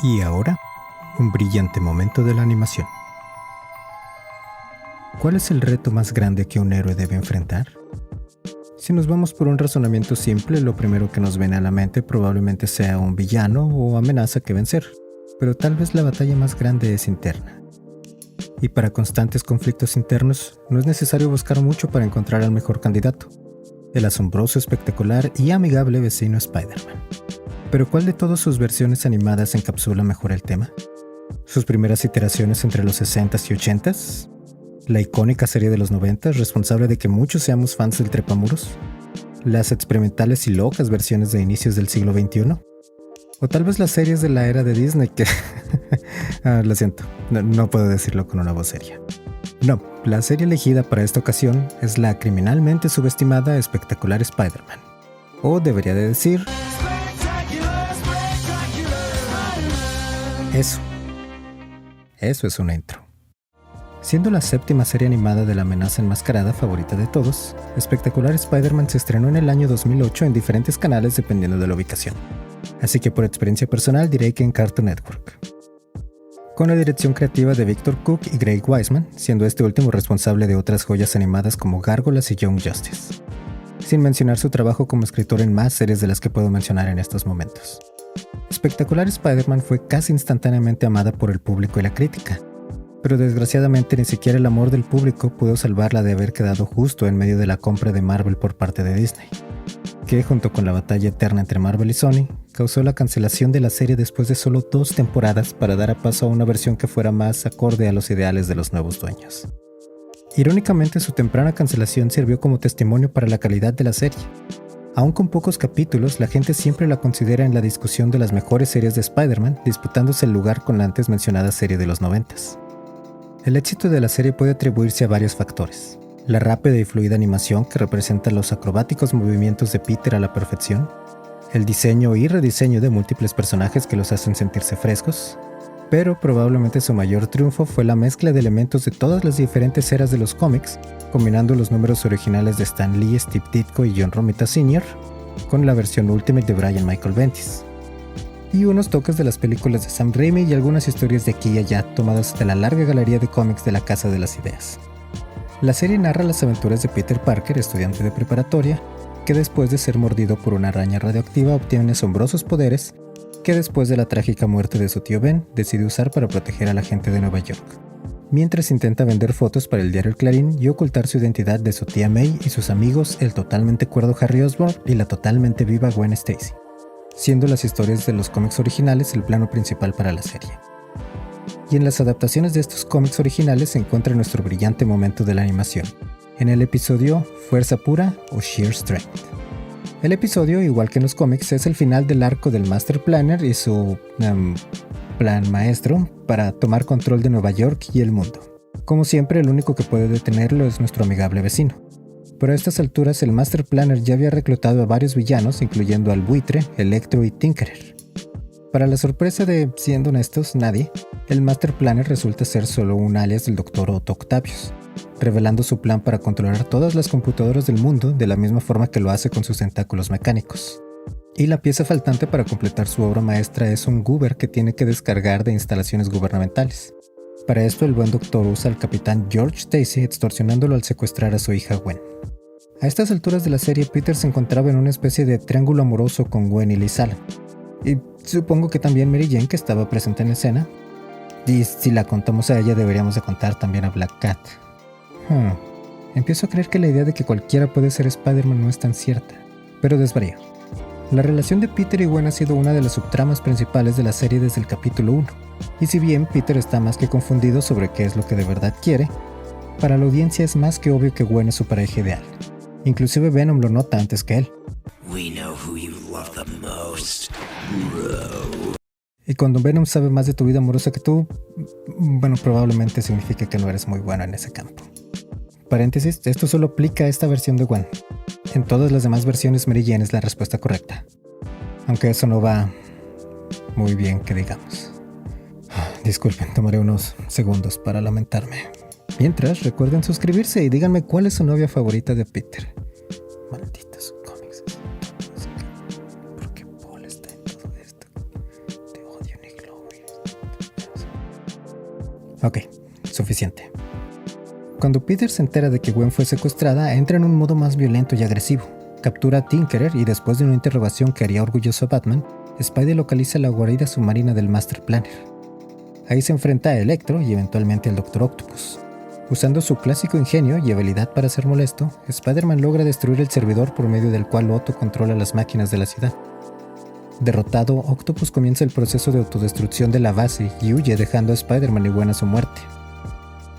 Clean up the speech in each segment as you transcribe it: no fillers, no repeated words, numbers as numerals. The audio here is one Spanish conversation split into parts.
Y ahora, un brillante momento de la animación. ¿Cuál es el reto más grande que un héroe debe enfrentar? Si nos vamos por un razonamiento simple, lo primero que nos viene a la mente probablemente sea un villano o amenaza que vencer, pero tal vez la batalla más grande es interna. Y para constantes conflictos internos, no es necesario buscar mucho para encontrar al mejor candidato, el asombroso, espectacular y amigable vecino Spider-Man. Pero ¿cuál de todas sus versiones animadas encapsula mejor el tema? ¿Sus primeras iteraciones entre los 60s y 80s? ¿La icónica serie de los 90s responsable de que muchos seamos fans del trepamuros? ¿Las experimentales y locas versiones de inicios del siglo XXI? ¿O tal vez las series de la era de Disney que... lo siento, no puedo decirlo con una voz seria. No, la serie elegida para esta ocasión es la criminalmente subestimada Espectacular Spider-Man. O debería de decir... Eso es una intro. Siendo la séptima serie animada de la amenaza enmascarada favorita de todos, Espectacular Spider-Man se estrenó en el año 2008 en diferentes canales dependiendo de la ubicación. Así que por experiencia personal diré que en Cartoon Network. Con la dirección creativa de Victor Cook y Greg Weisman, siendo este último responsable de otras joyas animadas como Gárgolas y Young Justice. Sin mencionar su trabajo como escritor en más series de las que puedo mencionar en estos momentos. Espectacular Spider-Man fue casi instantáneamente amada por el público y la crítica, pero desgraciadamente ni siquiera el amor del público pudo salvarla de haber quedado justo en medio de la compra de Marvel por parte de Disney, que junto con la batalla eterna entre Marvel y Sony, causó la cancelación de la serie después de solo 2 temporadas para dar a paso a una versión que fuera más acorde a los ideales de los nuevos dueños. Irónicamente, su temprana cancelación sirvió como testimonio para la calidad de la serie. Aún con pocos capítulos, la gente siempre la considera en la discusión de las mejores series de Spider-Man, disputándose el lugar con la antes mencionada serie de los 90s. El éxito de la serie puede atribuirse a varios factores. La rápida y fluida animación que representa los acrobáticos movimientos de Peter a la perfección, el diseño y rediseño de múltiples personajes que los hacen sentirse frescos, pero probablemente su mayor triunfo fue la mezcla de elementos de todas las diferentes eras de los cómics, combinando los números originales de Stan Lee, Steve Ditko y John Romita Sr. con la versión Ultimate de Brian Michael Bendis. Y unos toques de las películas de Sam Raimi y algunas historias de aquí y allá tomadas de la larga galería de cómics de la Casa de las Ideas. La serie narra las aventuras de Peter Parker, estudiante de preparatoria, que después de ser mordido por una araña radioactiva obtiene asombrosos poderes que después de la trágica muerte de su tío Ben decide usar para proteger a la gente de Nueva York, mientras intenta vender fotos para el diario El Clarín y ocultar su identidad de su tía May y sus amigos, el totalmente cuerdo Harry Osborn y la totalmente viva Gwen Stacy, siendo las historias de los cómics originales el plano principal para la serie. Y en las adaptaciones de estos cómics originales se encuentra nuestro brillante momento de la animación, en el episodio Fuerza Pura o Sheer Strength. El episodio, igual que en los cómics, es el final del arco del Master Planner y su plan maestro para tomar control de Nueva York y el mundo. Como siempre, el único que puede detenerlo es nuestro amigable vecino. Pero a estas alturas el Master Planner ya había reclutado a varios villanos, incluyendo al Buitre, Electro y Tinkerer. Para la sorpresa de, siendo honestos, nadie, el Master Planner resulta ser solo un alias del Dr. Otto Octavius, revelando su plan para controlar todas las computadoras del mundo de la misma forma que lo hace con sus tentáculos mecánicos. Y la pieza faltante para completar su obra maestra es un Goober que tiene que descargar de instalaciones gubernamentales. Para esto el buen doctor usa al capitán George Stacy extorsionándolo al secuestrar a su hija Gwen. A estas alturas de la serie, Peter se encontraba en una especie de triángulo amoroso con Gwen y Liz Allen. Y supongo que también Mary Jane, que estaba presente en la escena. Y si la contamos a ella, deberíamos de contar también a Black Cat. Empiezo a creer que la idea de que cualquiera puede ser Spider-Man no es tan cierta, pero desvarío. La relación de Peter y Gwen ha sido una de las subtramas principales de la serie desde el capítulo 1, y si bien Peter está más que confundido sobre qué es lo que de verdad quiere, para la audiencia es más que obvio que Gwen es su pareja ideal. Inclusive Venom lo nota antes que él. We know who you love the most. Y cuando Venom sabe más de tu vida amorosa que tú, bueno, probablemente significa que no eres muy bueno en ese campo. Paréntesis, esto solo aplica a esta versión de Gwen. En todas las demás versiones Mary Jane es la respuesta correcta. Aunque eso no va muy bien que digamos. Disculpen, tomaré unos segundos para lamentarme. Mientras, recuerden suscribirse y díganme cuál es su novia favorita de Peter. Malditos cómics. ¿Por qué Paul está en todo esto? Te odio, Nick Lowe. Ok, suficiente. Cuando Peter se entera de que Gwen fue secuestrada, entra en un modo más violento y agresivo. Captura a Tinkerer y después de una interrogación que haría orgulloso a Batman, Spidey localiza la guarida submarina del Master Planner. Ahí se enfrenta a Electro y eventualmente al Dr. Octopus. Usando su clásico ingenio y habilidad para ser molesto, Spider-Man logra destruir el servidor por medio del cual Otto controla las máquinas de la ciudad. Derrotado, Octopus comienza el proceso de autodestrucción de la base y huye dejando a Spider-Man y Gwen a su muerte.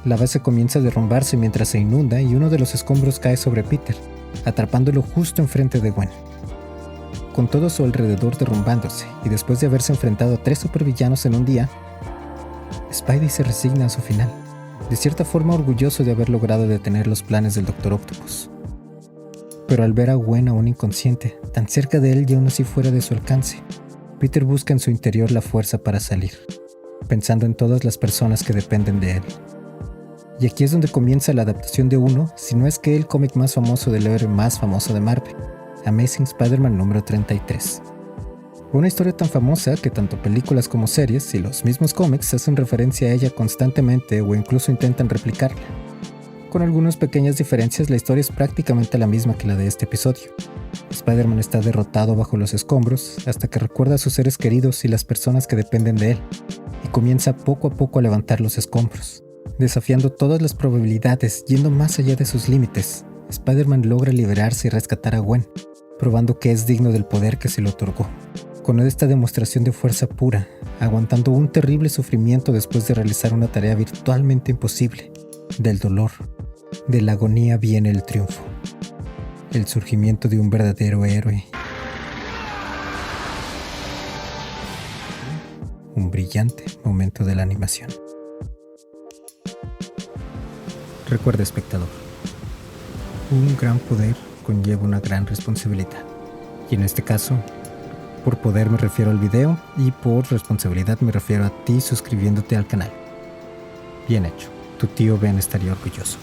La base comienza a derrumbarse mientras se inunda y uno de los escombros cae sobre Peter, atrapándolo justo enfrente de Gwen. Con todo a su alrededor derrumbándose y después de haberse enfrentado a 3 supervillanos en un día, Spidey se resigna a su final, de cierta forma orgulloso de haber logrado detener los planes del Dr. Octopus. Pero al ver a Gwen aún inconsciente, tan cerca de él y aún así fuera de su alcance, Peter busca en su interior la fuerza para salir, pensando en todas las personas que dependen de él. Y aquí es donde comienza la adaptación de uno, si no es que el cómic más famoso del héroe más famoso de Marvel, Amazing Spider-Man número 33. Una historia tan famosa que tanto películas como series y los mismos cómics hacen referencia a ella constantemente o incluso intentan replicarla. Con algunas pequeñas diferencias, la historia es prácticamente la misma que la de este episodio. Spider-Man está derrotado bajo los escombros hasta que recuerda a sus seres queridos y las personas que dependen de él, y comienza poco a poco a levantar los escombros. Desafiando todas las probabilidades, yendo más allá de sus límites, Spider-Man logra liberarse y rescatar a Gwen, probando que es digno del poder que se le otorgó. Con esta demostración de fuerza pura, aguantando un terrible sufrimiento después de realizar una tarea virtualmente imposible, del dolor, de la agonía viene el triunfo, el surgimiento de un verdadero héroe. Un brillante momento de la animación. Recuerda, espectador, un gran poder conlleva una gran responsabilidad. Y en este caso, por poder me refiero al video y por responsabilidad me refiero a ti suscribiéndote al canal. Bien hecho, tu tío Ben estaría orgulloso.